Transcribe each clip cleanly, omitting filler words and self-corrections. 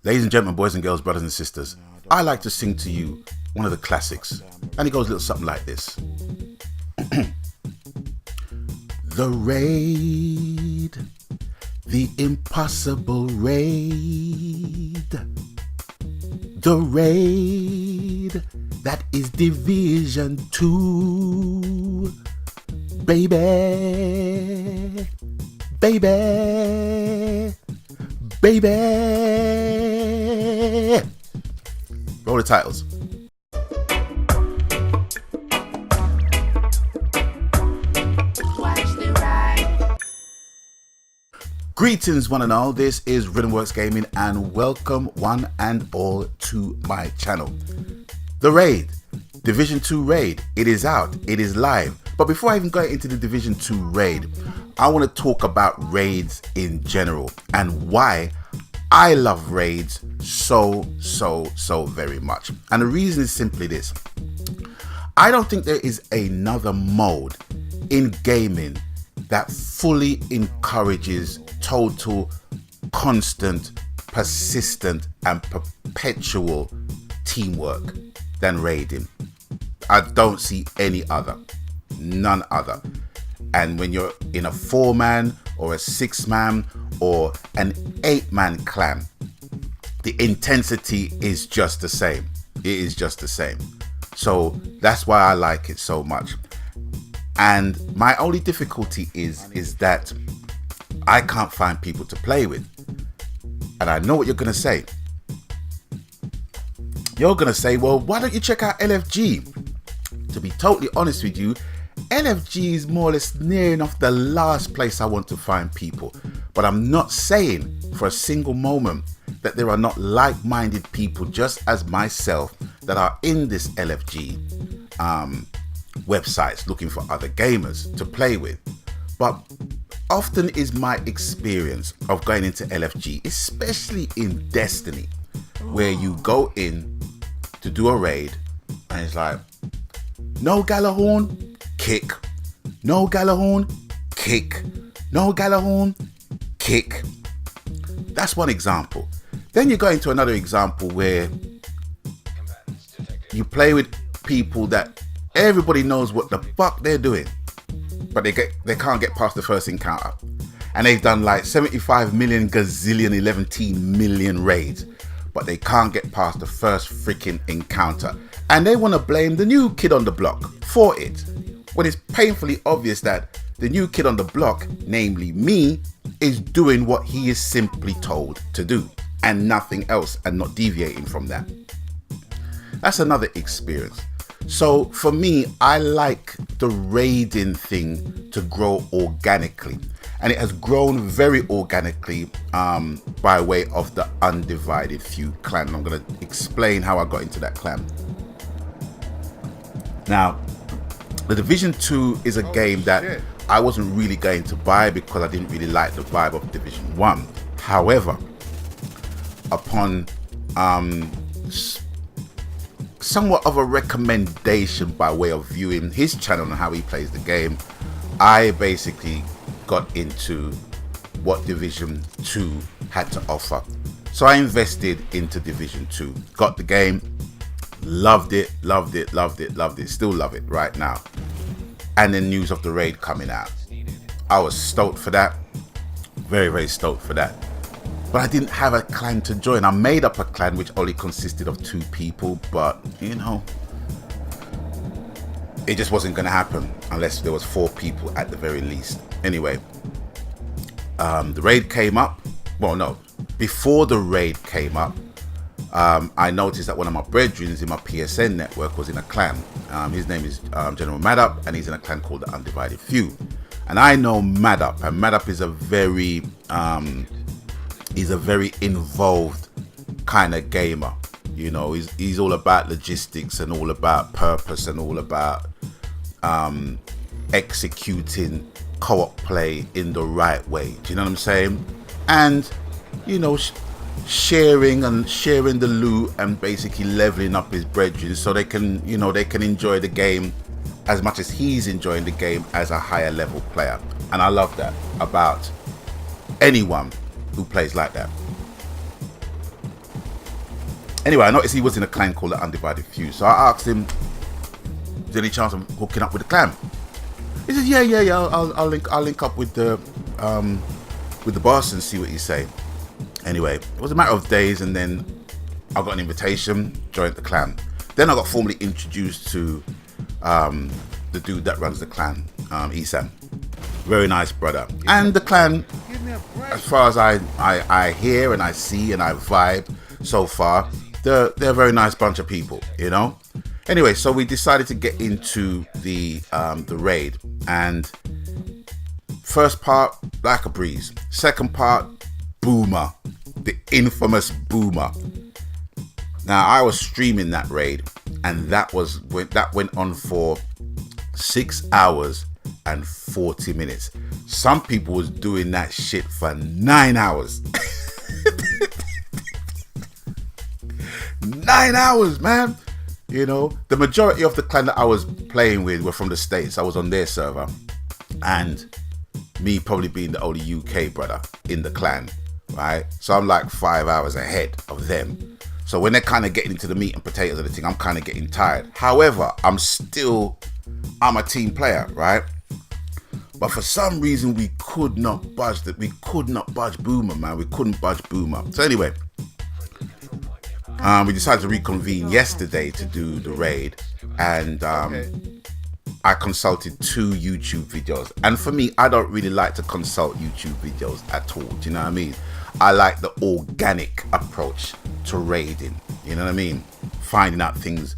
Ladies and gentlemen, boys and girls, brothers and sisters, I like to sing to you one of the classics, and it goes a little something like this. The raid, the impossible raid, the raid that is Division 2, baby, baby, baby. Roll the titles. Greetings one and all, this is Rhythmworks Gaming and welcome one and all to my channel. The Raid, Division 2 Raid, it is out, it is live. But before I even go into the Division 2 Raid, I want to talk about raids in general and why I love raids so very much. And the reason is simply this. I don't think there is another mode in gaming that fully encourages total, constant, persistent and perpetual teamwork than raiding. I don't see any other, none other. And when you're in a 4-man or a 6-man or an 8-man clan, the intensity is just the same. It is just the same. So that's why I like it so much. And my only difficulty is that I can't find people to play with. And I know what you're going to say. You're going to say, well, why don't you check out LFG? To be totally honest with you, LFG is more or less near enough the last place I want to find people. But I'm not saying for a single moment that there are not like-minded people just as myself that are in this LFG websites looking for other gamers to play with. But often is my experience of going into LFG, especially in Destiny, where you go in to do a raid and it's like, no Galahorn, kick, no Galahorn, kick, no Galahorn, kick. That's one example. Then you go into another example where you play with people that everybody knows what the fuck they're doing, but they can't get past the first encounter. And they've done like 75 million gazillion 11 million raids, but they can't get past the first freaking encounter. And they want to blame the new kid on the block for it, when it's painfully obvious that the new kid on the block, namely me, is doing what he is simply told to do and nothing else, and not deviating from that. That's another experience. So for me, I like the raiding thing to grow organically, and it has grown very organically by way of the Undivided Few clan. I'm going to explain how I got into that clan. Now, the Division 2 is a game that I wasn't really going to buy because I didn't really like the vibe of Division 1. However, upon somewhat of a recommendation by way of viewing his channel and how he plays the game, I basically got into what Division 2 had to offer. So I invested into Division 2, got the game, loved it, still love it right now. And then news of the raid coming out. I was stoked for that, very stoked for that. But I didn't have a clan to join. I made up a clan which only consisted of 2 people, but you know, it just wasn't going to happen unless there was 4 people at the very least. Anyway, the raid came up. Well, no, before the raid came up, I noticed that one of my brethren in my PSN network was in a clan. His name is General Madup, and he's in a clan called the Undivided Few. And I know Madup, and Madup is a very involved kind of gamer. You know, he's all about logistics and all about purpose and all about executing co-op play in the right way. Do you know what I'm saying? And you know, sharing the loot and basically leveling up his brethren so they can enjoy the game as much as he's enjoying the game as a higher level player. And I love that about anyone who plays like that. Anyway, I noticed he was in a clan called the Undivided Few. So I asked him, is there any chance of hooking up with the clan? He said, yeah. I'll link up with the boss and see what he say. Anyway, it was a matter of days, and then I got an invitation, joined the clan. Then I got formally introduced to the dude that runs the clan, Isan. Very nice brother. And the clan, as far as I hear and I see and I vibe so far, they're a very nice bunch of people, you know. Anyway, so we decided to get into the raid, and first part, like a breeze. Second part, Boomer, the infamous Boomer. Now I was streaming that raid, and that went on for 6 hours and 40 minutes. Some people was doing that shit for 9 hours. 9 hours, man. You know, the majority of the clan that I was playing with were from the States. I was on their server, and me probably being the only UK brother in the clan, right? So I'm like 5 hours ahead of them. So when they're kind of getting into the meat and potatoes of the thing, I'm kind of getting tired. However, I'm a team player, right? But for some reason, we could not budge Boomer, man. We couldn't budge Boomer. So anyway, we decided to reconvene yesterday to do the raid, and I consulted 2 YouTube videos. And for me, I don't really like to consult YouTube videos at all. Do you know what I mean? I like the organic approach to raiding. You know what I mean? Finding out things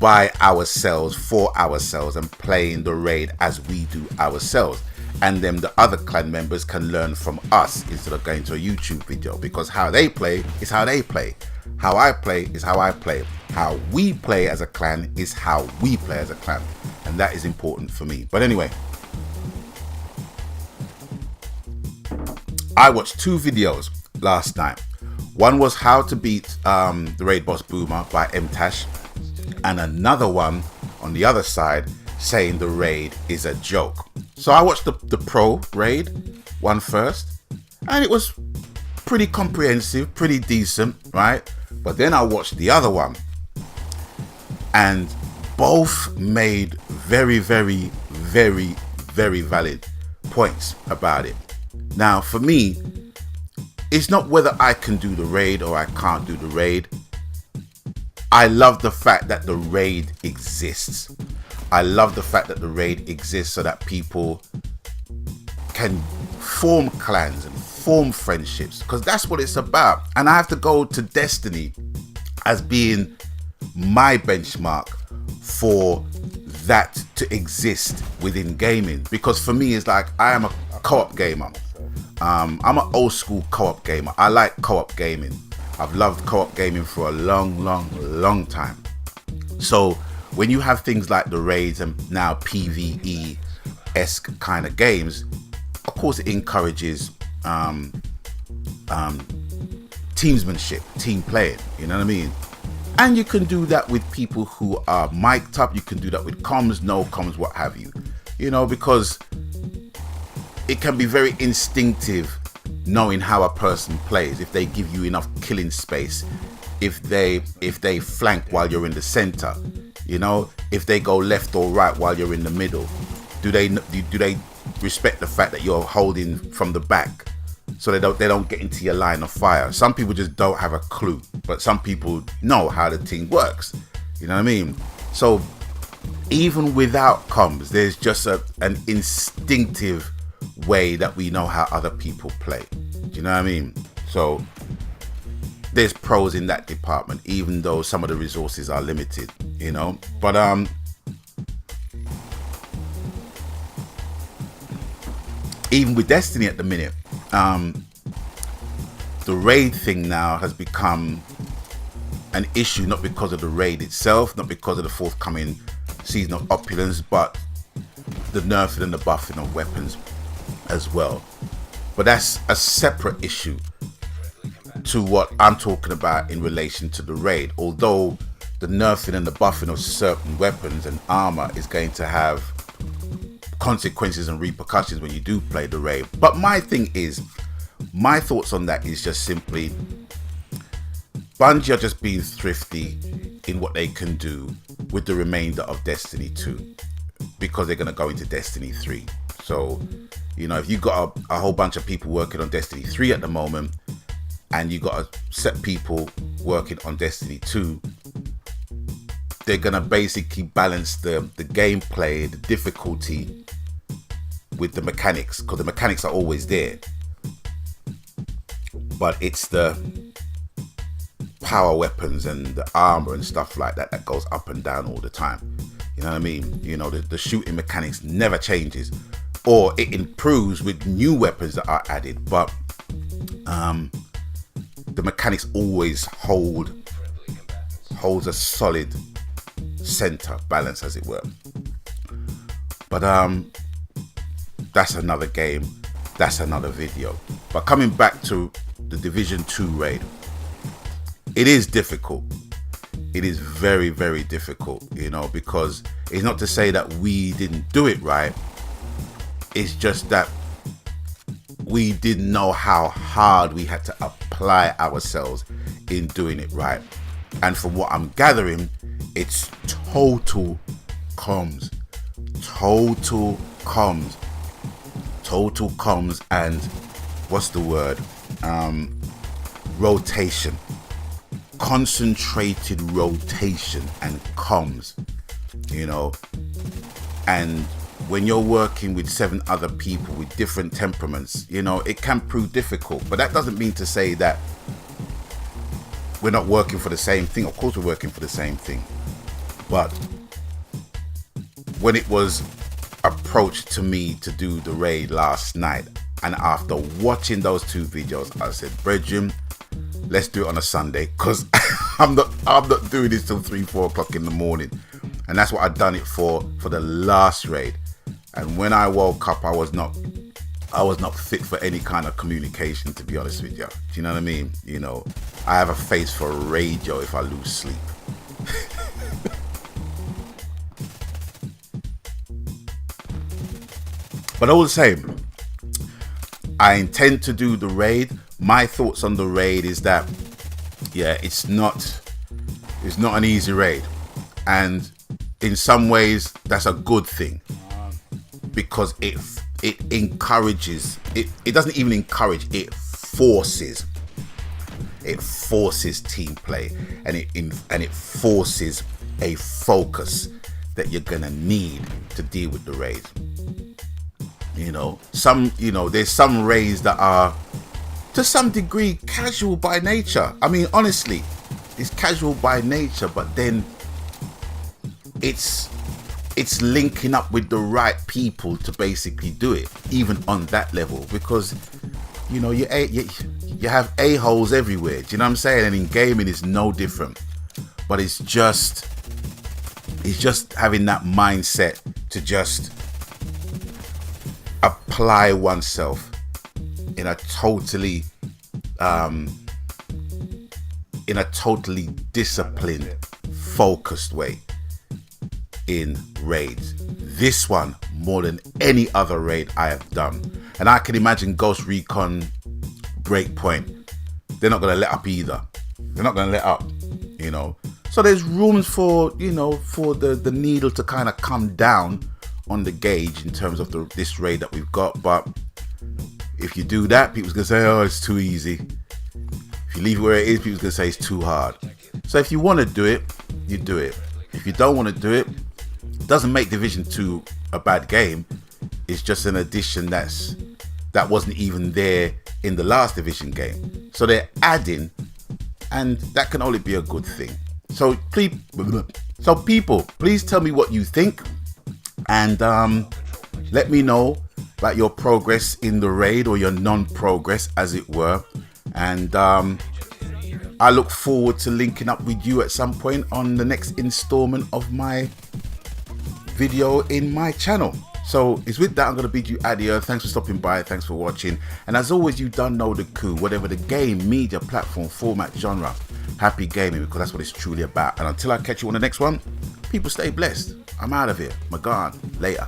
by ourselves, for ourselves, and playing the raid as we do ourselves. And then the other clan members can learn from us instead of going to a YouTube video, because how they play is how they play. How I play is how I play. How we play as a clan is how we play as a clan. And that is important for me. But anyway, I watched 2 videos last night. One was how to beat the raid boss Boomer by MTash, and another one on the other side saying the raid is a joke. So I watched the pro raid one first, and it was pretty comprehensive, pretty decent, right? But then I watched the other one, and both made very, very, very, very valid points about it. Now, for me, it's not whether I can do the raid or I can't do the raid. I love the fact that the raid exists. I love the fact that the raid exists so that people can form clans and form friendships, because that's what it's about. And I have to go to Destiny as being my benchmark for that to exist within gaming, because for me, it's like I am a co-op gamer. I'm an old school co-op gamer. I like co-op gaming. I've loved co-op gaming for a long time. So when you have things like the raids and now PvE-esque kind of games, of course it encourages teamsmanship, team playing, you know what I mean? And you can do that with people who are mic'd up. You can do that with comms, no comms, what have you. You know, because it can be very instinctive knowing how a person plays, if they give you enough killing space, if they flank while you're in the center, you know, if they go left or right while you're in the middle. Do they respect the fact that you're holding from the back so they don't get into your line of fire? Some people just don't have a clue, but some people know how the thing works, you know what I mean? So even without comms, there's just an instinctive way that we know how other people play. Do you know what I mean? So there's pros in that department, even though some of the resources are limited, you know. But even with Destiny at the minute, the raid thing now has become an issue, not because of the raid itself, not because of the forthcoming season of opulence, but the nerfing and the buffing of weapons as well. But that's a separate issue to what I'm talking about in relation to the raid. Although the nerfing and the buffing of certain weapons and armor is going to have consequences and repercussions when you do play the raid. But my thing is, my thoughts on that is just simply, Bungie are just being thrifty in what they can do with the remainder of Destiny 2, because they're going to go into Destiny 3. So, you know, if you've got a whole bunch of people working on Destiny 3 at the moment, and you got a set people working on Destiny 2, they're going to basically balance the gameplay, the difficulty with the mechanics, because the mechanics are always there. But it's the power weapons and the armor and stuff like that that goes up and down all the time. You know what I mean? You know, the shooting mechanics never changes, or it improves with new weapons that are added, but the mechanics always holds a solid center balance, as it were. But that's another game, that's another video. But coming back to the Division 2 raid, it is difficult. It is very, very difficult, you know, because it's not to say that we didn't do it right. It's just that we didn't know how hard we had to apply ourselves in doing it right. And from what I'm gathering, it's total comms. Total comms and what's the word? Rotation. Concentrated rotation and comms, you know. And when you're working with 7 other people with different temperaments, you know, it can prove difficult. But that doesn't mean to say that we're not working for the same thing. Of course we're working for the same thing. But when it was approached to me to do the raid last night, and after watching those 2 videos, I said, brethren, let's do it on a Sunday, because I'm not doing this till 3-4 o'clock in the morning. And that's what I'd done it for the last raid. And when I woke up, I was not fit for any kind of communication, to be honest with you. Do you know what I mean? You know, I have a face for radio if I lose sleep. But all the same, I intend to do the raid. My thoughts on the raid is that, yeah, it's not an easy raid, and in some ways that's a good thing, because it encourages, it doesn't even encourage, it forces team play, and it forces a focus that you're gonna need to deal with the raid. You know, there's some raids that are to some degree casual by nature. I mean, honestly, it's casual by nature, but then it's linking up with the right people to basically do it, even on that level, because, you know, you have a-holes everywhere. Do you know what I'm saying? And in gaming it's no different. But it's just having that mindset to just apply oneself in a totally disciplined, focused way in raids. This one, more than any other raid I have done. And I can imagine Ghost Recon Breakpoint, they're not going to let up either. They're not going to let up, you know. So there's rooms for, you know, for the needle to kind of come down on the gauge in terms of this raid that we've got. But if you do that, people's going to say, oh, it's too easy. If you leave it where it is, people's going to say it's too hard. So if you want to do it, you do it. If you don't want to do it, it doesn't make Division 2 a bad game. It's just an addition that wasn't even there in the last Division game. So they're adding, and that can only be a good thing. So people, please tell me what you think, and let me know about your progress in the raid, or your non-progress, as it were. And I look forward to linking up with you at some point on the next installment of my video in my channel. So it's with that, I'm going to bid you adieu. Thanks for stopping by. Thanks for watching. And as always, you done know the coup. Whatever the game, media, platform, format, genre, happy gaming, because that's what it's truly about. And until I catch you on the next one, people stay blessed. I'm out of here. Magan. Later.